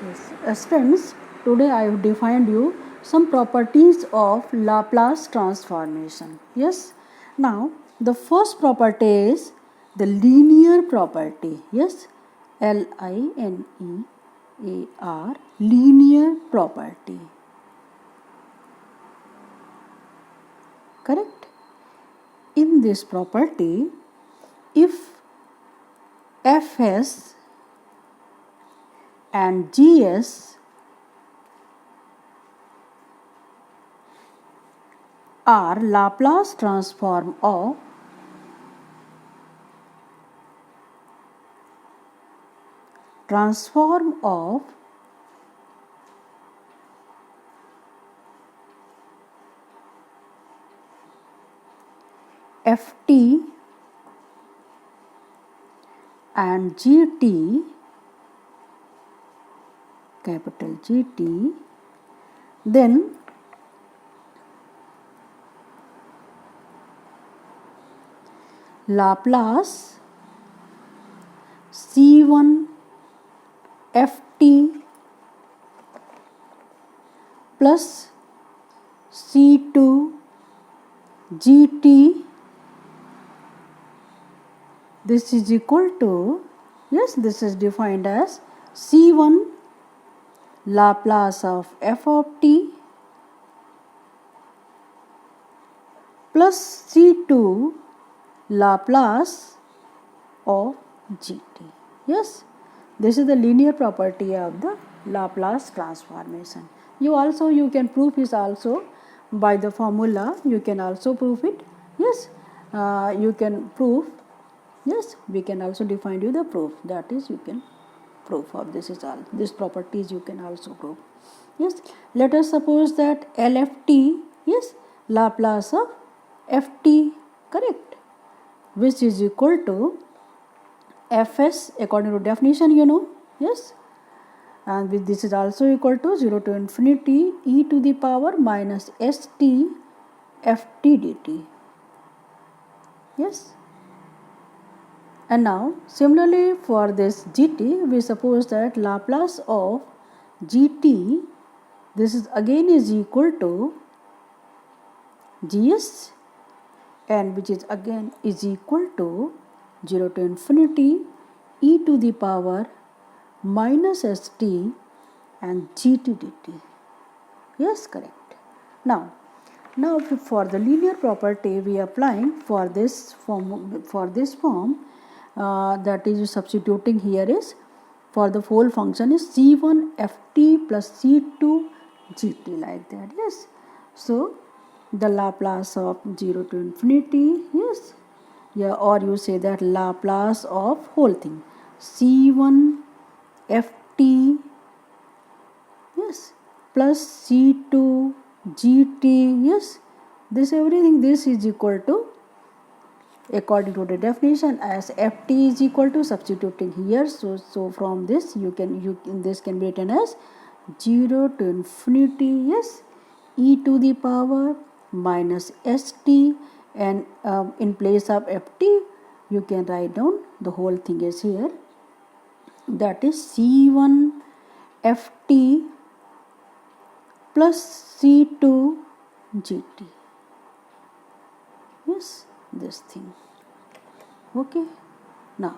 Yes. Friends, today I have defined you some properties of Laplace transformation. Yes. Now, the first property is the linear property. Yes. Linear, linear property. Correct? In this property, if Fs and Gs are Laplace transform of Ft and Gt, capital Gt, then Laplace C1 Ft plus C2 Gt, this is equal to, yes, this is defined as C1 Laplace of f of t plus C2 Laplace of gt. Yes, this is the linear property of the Laplace transformation. You can prove this also by the formula. You can also prove it. Yes, you can prove. Yes, we can also define you the proof. That is, you can proof of this is all. These properties you can also prove. Yes, let us suppose that LFT, yes, Laplace of ft, correct, which is equal to Fs according to definition, yes, and with this is also equal to 0 to infinity e to the power minus st ft dt. Yes, and now similarly for this gt, we suppose that Laplace of gt, this is again is equal to gs, and which is again is equal to 0 to infinity e to the power minus st and gt dt. Yes, correct. Now for the linear property we are applying for this form, that is substituting here is for the whole function is c1 ft plus c2 gt, like that. Yes, so the Laplace of 0 to infinity, yes, yeah, or you say that Laplace of whole thing c1 ft, yes, plus c2 gt, yes, this everything, this is equal to, according to the definition, as ft is equal to, substituting here, so from this you can this can be written as 0 to infinity, yes, e to the power minus st, and in place of ft you can write down the whole thing is here, that is c1 ft plus c2 gt. Yes, this thing. Okay, now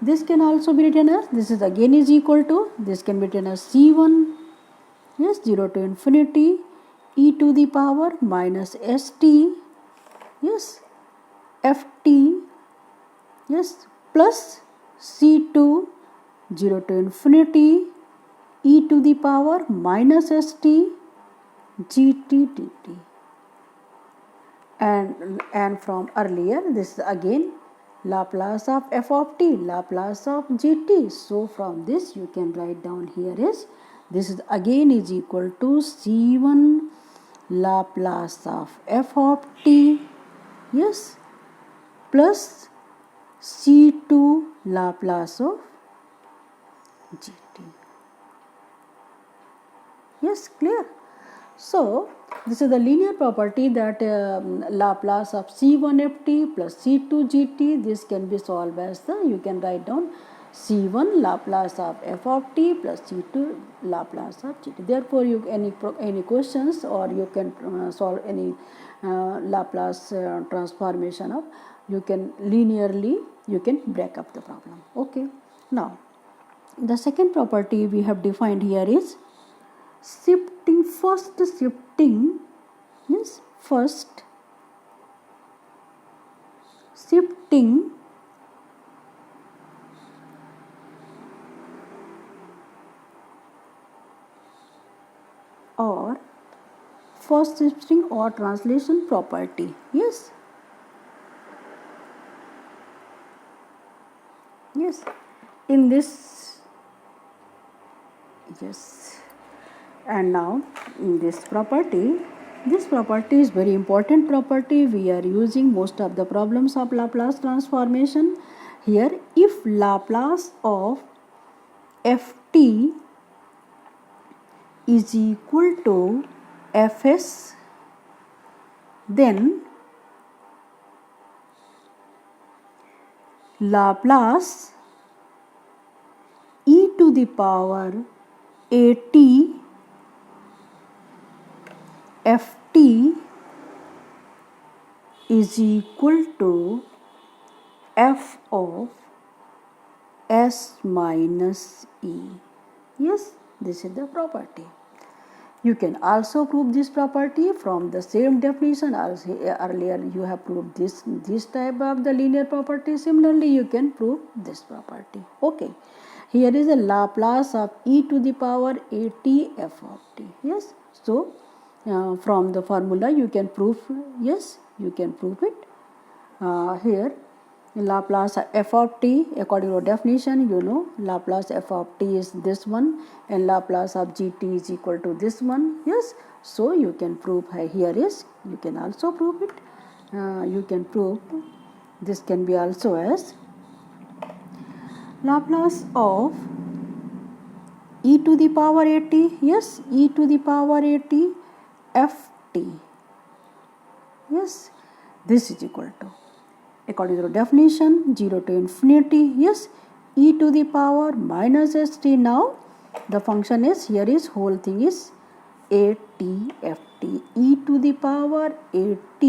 this can also be written as, this is again is equal to, this can be written as c1, yes, 0 to infinity e to the power minus st, yes, ft, yes, plus c2 0 to infinity e to the power minus st gt dt. And from earlier, this is again Laplace of f of t, Laplace of gt. So from this you can write down here is, this is again is equal to c1 Laplace of f of t, yes, plus c2 Laplace of gt. Yes, clear. So this is the linear property that Laplace of c1 ft plus c2 gt, this can be solved as the, you can write down C1 Laplace of f of t plus C2 Laplace of gt. Therefore, you any questions, or you can solve any Laplace transformation of, you can linearly, you can break up the problem. Okay. Now, the second property we have defined here is shifting. First shifting means first shifting or first shifting or translation property. Yes. Yes. In this, yes. And now in this property is very important property. We are using most of the problems of Laplace transformation. Here, if Laplace of ft is equal to fs, then Laplace e to the power at ft is equal to f of s minus e. Yes, this is the property. You can also prove this property from the same definition as earlier you have proved this type of the linear property. Similarly, you can prove this property. Okay. Here is a Laplace of e to the power at f of t. Yes. So, from the formula you can prove, yes, you can prove it. Here, Laplace f of t, according to definition, you know, Laplace f of t is this one, and Laplace of gt is equal to this one. Yes. So, you can prove, here is, you can also prove it. You can prove this can be also as Laplace of e to the power at, yes, e to the power at ft. Yes, this is equal to, according to the definition, 0 to infinity, yes, e to the power minus st. Now, the function is, here is, whole thing is at ft, e to the power at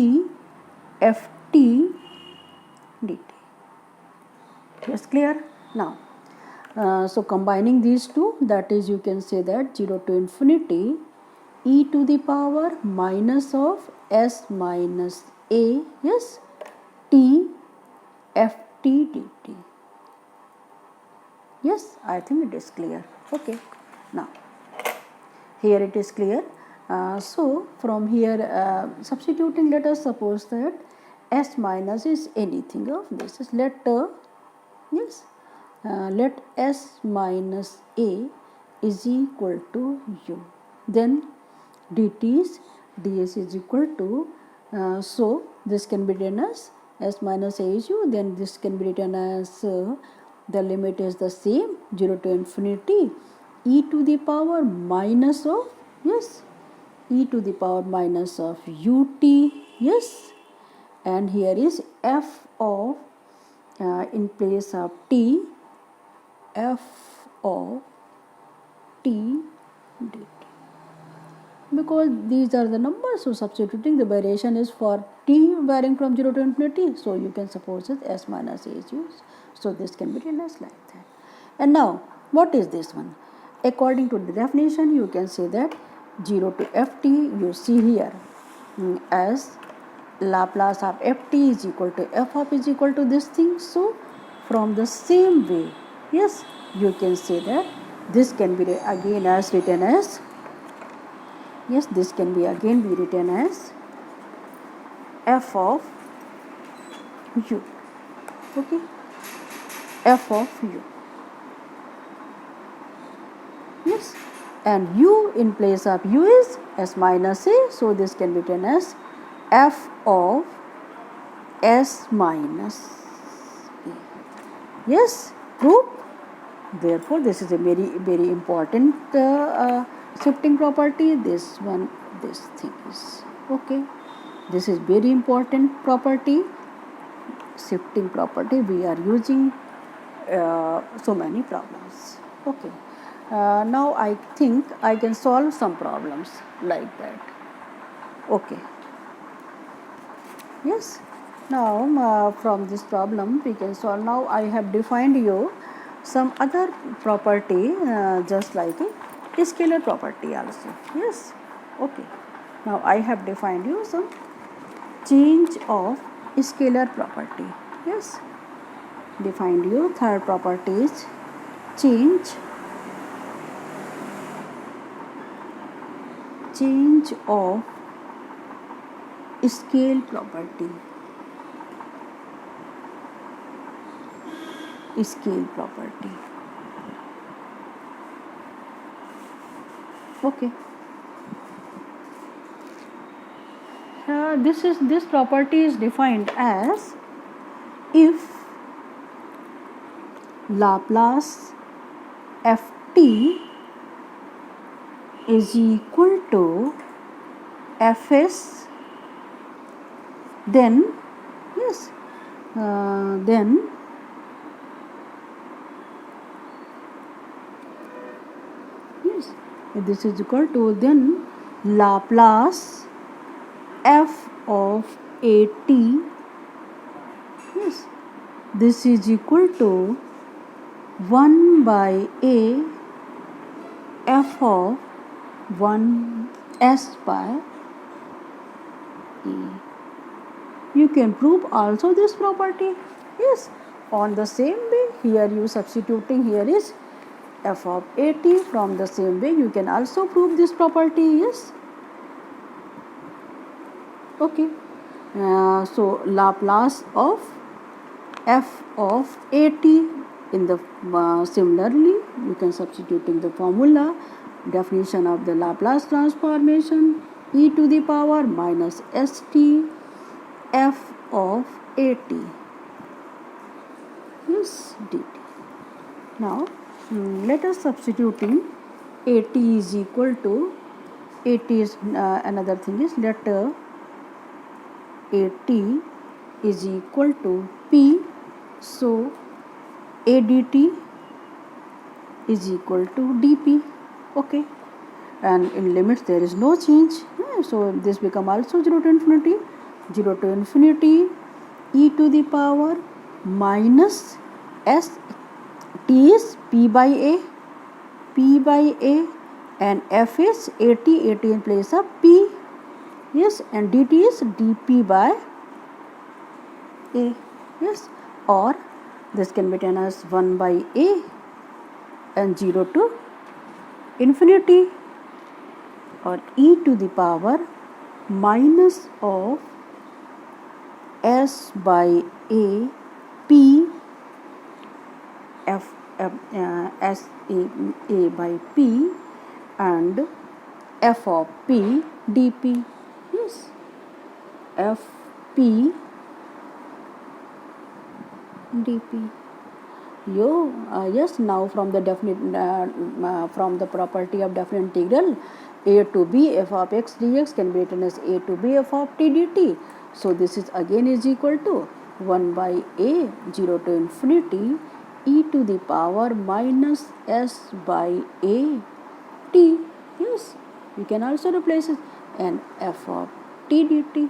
ft dt. Yes, clear? Now, so combining these two, that is, you can say that 0 to infinity e to the power minus of s minus a, yes, t ft dt. Yes, I think it is clear. Okay. Now, here it is clear. So, from here, substituting, let us suppose that s minus is anything of this. Let yes, let s minus a is equal to u. Then dt is ds is equal to, so this can be written as s minus a is u. Then this can be written as the limit is the same, 0 to infinity e to the power minus of, yes, e to the power minus of ut, yes, and here is f of in place of t, f of t dt. Because these are the numbers, so substituting, the variation is for t varying from 0 to infinity, so you can suppose it s minus a is used. So this can be written as like that. And now, what is this one? According to the definition, you can say that 0 to ft, you see here, as Laplace of ft is equal to f of is equal to this thing. So, from the same way, yes, you can say that this can be again as written as, yes, this can be again be written as f of u. Okay, f of u. Yes, and u in place of u is s minus a, so this can be written as f of s minus a. Yes, proof. Therefore, this is a very important shifting property. This one, this thing is okay. This is very important property, shifting property we are using so many problems. Okay. Now I think I can solve some problems like that. Okay. Yes. Now from this problem we can solve. Now I have defined you some other property just like a scalar property also. Yes. Okay. Now I have defined you some change of scalar property. Yes. Defined you third property is change of scale property. Scale property. Okay. This property is defined as if Laplace ft is equal to fs, then yes, then yes, if this is equal to, then Laplace f of at, yes, this is equal to 1 by a f of 1 s by e. You can prove also this property. Yes, on the same way, here you substituting, here is f of at, from the same way you can also prove this property. Yes. Okay. So Laplace of f of at, in the similarly you can substituting the formula, definition of the Laplace transformation, e to the power minus st f of at, yes, dt. Now let us substituting at is equal to, at is another thing is, let at is equal to p, so a dt is equal to dp. Okay, and in limits there is no change, so this become also 0 to infinity. 0 to infinity e to the power minus s, t is p by a, and f is at in place of p, yes, and dt is dp by a, yes, or this can be written as 1 by a and 0 to infinity, or e to the power minus of s by a p f s a by p and f of p dp, yes, f p dp. Yes, now from the from the property of definite integral, a to b f of x dx can be written as a to b f of t dt. So this is again is equal to 1 by a 0 to infinity e to the power minus s by a t. Yes, we can also replace it, and f of t dt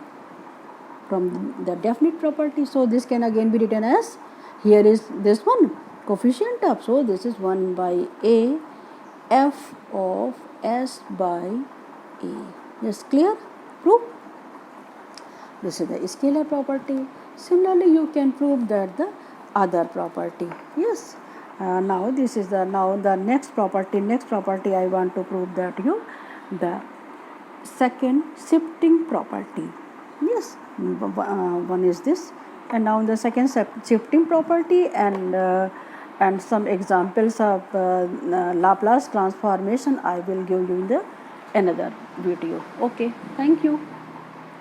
from the definite property. So this can again be written as, here is this one coefficient of, so this is 1 by a f of s by a. Yes, clear? Proof. This is the scalar property. Similarly, you can prove that the other property. Yes. Now this is the next property. Next property I want to prove that the second shifting property. Yes. One is this, and now the second shifting property, and some examples of Laplace transformation I will give you in the another video. Okay. Thank you.